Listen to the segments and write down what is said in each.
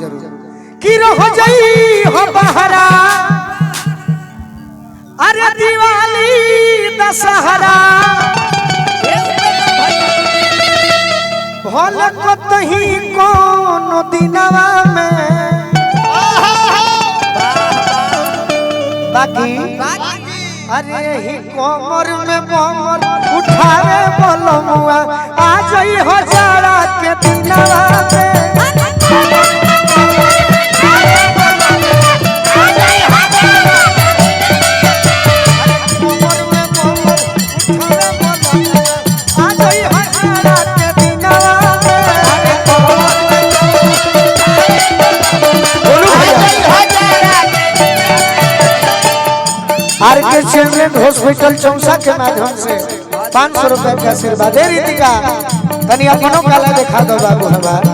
जरूर कि रह जाई हो बहरा अरे दिवाली दशहरा भल कतही कोनो दिनवा में बाकी अरे ही कोमर में बमर उठावे बोलमुआ आ जाई हो जाड़ा के दिनवा में आरके हॉस्पिटल चौसा के माध्यम से 500 रुपए का आशीर्वाद दे रही का तनी अपनों काला दिखा दो बाबू हमार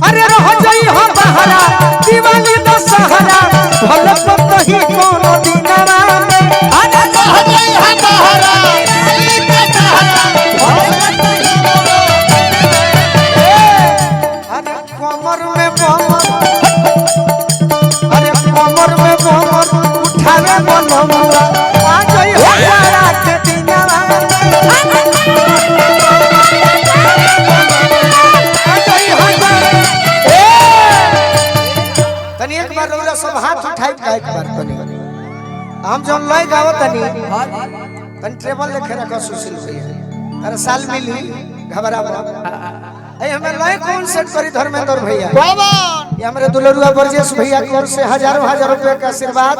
अरे रह जाई हो बहरा दिवाली दशहरा भल कतही कोनो दिनवा में अरे रह जाई हो बहरा दिवाली दशहरा अरे कमर में बमर अरे कमर में बमर उठावे बोलमुआ आ जाई हो जाड़ा के दिनवा तनी एक बार रउरा सब हाथ उठाई का एक बार तनी हम जौन लय गावो तनी ट्रेबल लेके रखो सुशील भैया अरे साल मिली घबरा ए हमें लय कौन सेट करी धर्मेंद्र भैया ये हमारे दुलरुआ बरजेश भैया की ओर से हजारों हजार रुपए का आशीर्वाद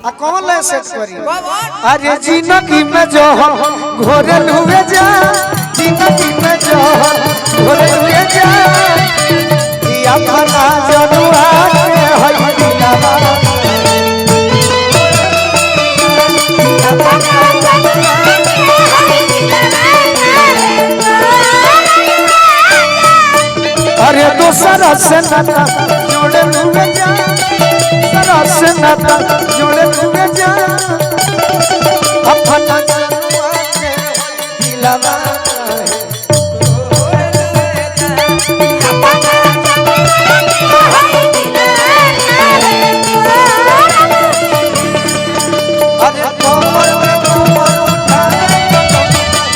आ कौन लय सेट करी अरे जिंदगी में जो घोरल हुए जा जिंदगी में जो घोरल हुए जा कि अपना जनुआ के है दिलवा अरे दूसरा से नाता जोड़े हुए जा दूसरा से नाता जोड़े हुए जा अपना जनुआ के दिलवा अरे कोमर में कोमर उठाए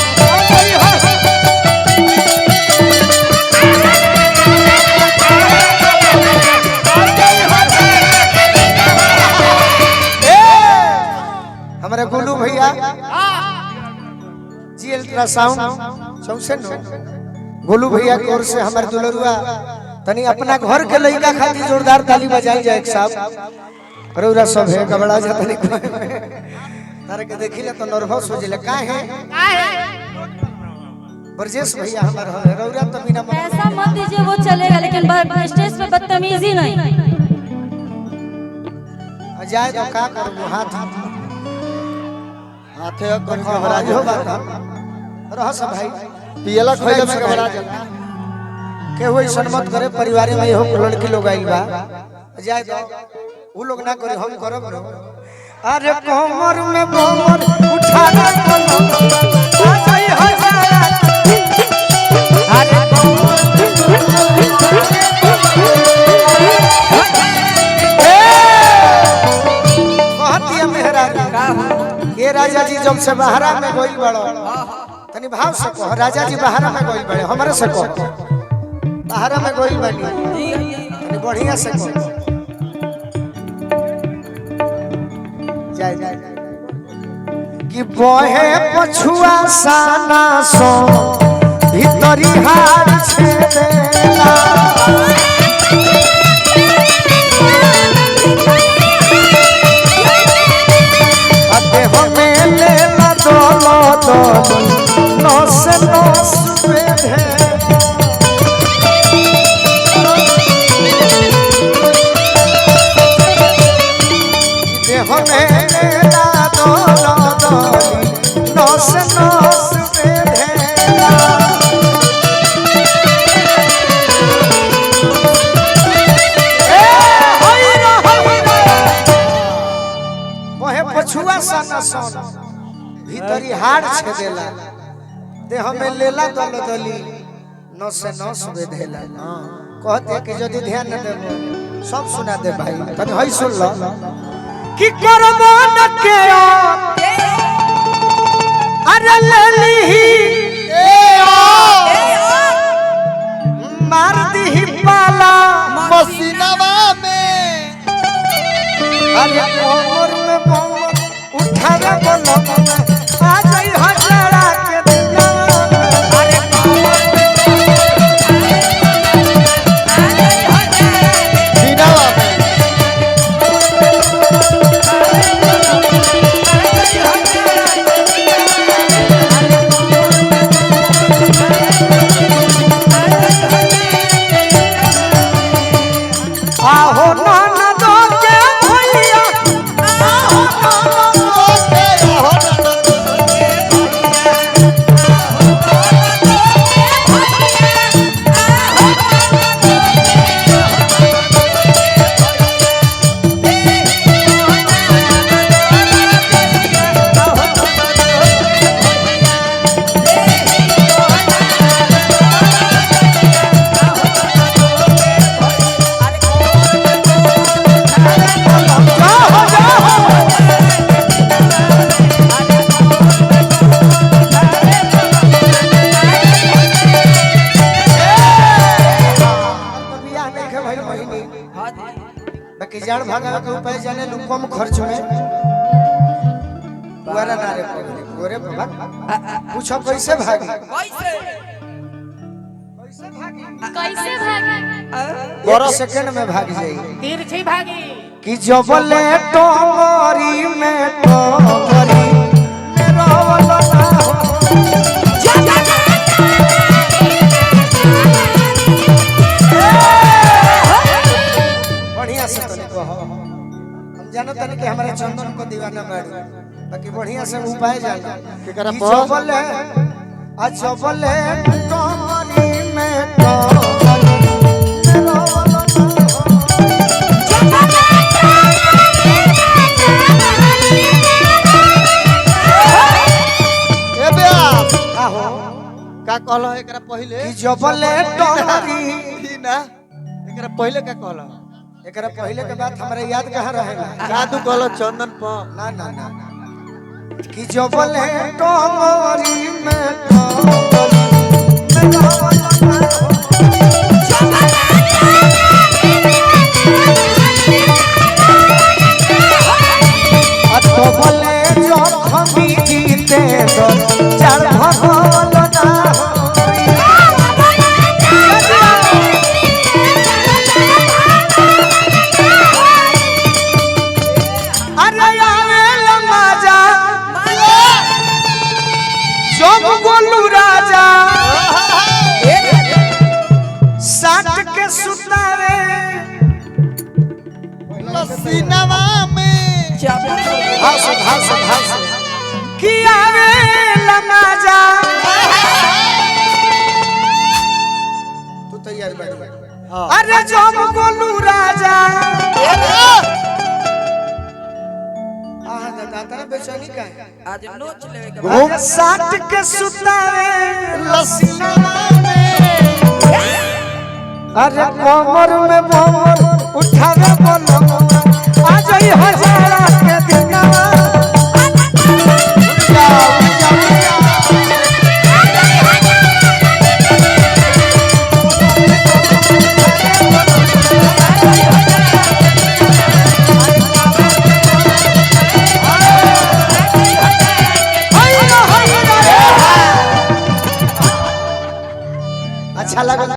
हमारे गोलू भैया जी अल्ट्रासाउंड चौसे गोलू भैया की ओर से हमारे दुलरुआ तनी अपना घर के लड़का खातिर जोरदार ताली बजाई जाए एक साहब रउरा सब है घबरा जा तनी तारे के देखिले तो नर्वस हो जिले का है बरजेश भैया हमारे रउरा तो बिना ऐसा मत दीजिए वो चलेगा लेकिन स्टेज पे बदतमीजी नहीं जाए तो का करूं हाथ हाथे कर घबरा जो बात रह सब भाई पियला खइला में घबरा जाला के होई सन्मत करे परिवार में हो लड़की लोग आइल बा जाए तो उ लोग ना करे हम करब रो अरे कोमर में बमर उठाना बोलो आ जाई हो जाड़ा अरे कहती है मेहरा ये राजा जी जब से बहरा में गइल बड़ो तनी भाव से कहो राजा जी बहरा में गइल बड़े हमरे से कहो बहरा में गइल बनी तनी बढ़िया से कहो जाए कि बहे पछुआ साना सो भीतरी हार छेदेला अते हमें लेला दोलो दोलो नस नस बेधे ते हमें लेला दोलो दोलो नस नस बेधेला पछुआ साना सोन भीतरी हार छेदेला ते हमें लेला दल दली नस नस बेधेला कहते कि यदि ध्यान न देबो सब सुना दे भाई तनी हई सुन ल कि करबो न के अरे लेली मार दी पाला मसीनावा में अरे कोमर में कोमर उठा रे बोलो आ जाई हजारा के दिना अरे कोमर में सीनावा में आहो नाना दो के भैया आहो नाना दो के बाकी जान भागा के उपाय जाने लू कम खर्च में पुआरा ना रे गोरे भाग पूछो कैसे भागी कैसे भागी 12 सेकंड में भाग जाई तिरछी भागी कि जबले टोरी में टोरी मेरा वाला ना हो बढ़िया से तने कहो हम जानत नहीं कि हमारे चंदन को दीवाना बाड़ी बाकी बढ़िया से उपाय जाना केकरा कि पर जबले आ जबले टोरी में टोरी मेरा वाला ना हो ए बे आप आहो का कहलो एकरा पहिले कि जबले टोरी ई ना एकरा पहिले का कहलो एकरा पहले के बात हमरा याद कहाँ रहेला का तू कहलो चंदन पर ना ना ना कि जबले टोरी में टोरी मेरा वाला ना हो अतबले जखमी जीते दो चार भगल ना होई अरे आवे लमाजा जब बोलू राजा साट के सुतावे सीनावा में हास हास हास कि आवे लमाजा तू तैयार बैठ हां अरे जब बोलू राजा आहा दादा बेचैनी का आज नोच लेवे के घूम साट के सुतावे लसीनावा में अरे कोमर में भोर उठावे बोलो आ जाई हजारा के दिनवा अच्छा लगा।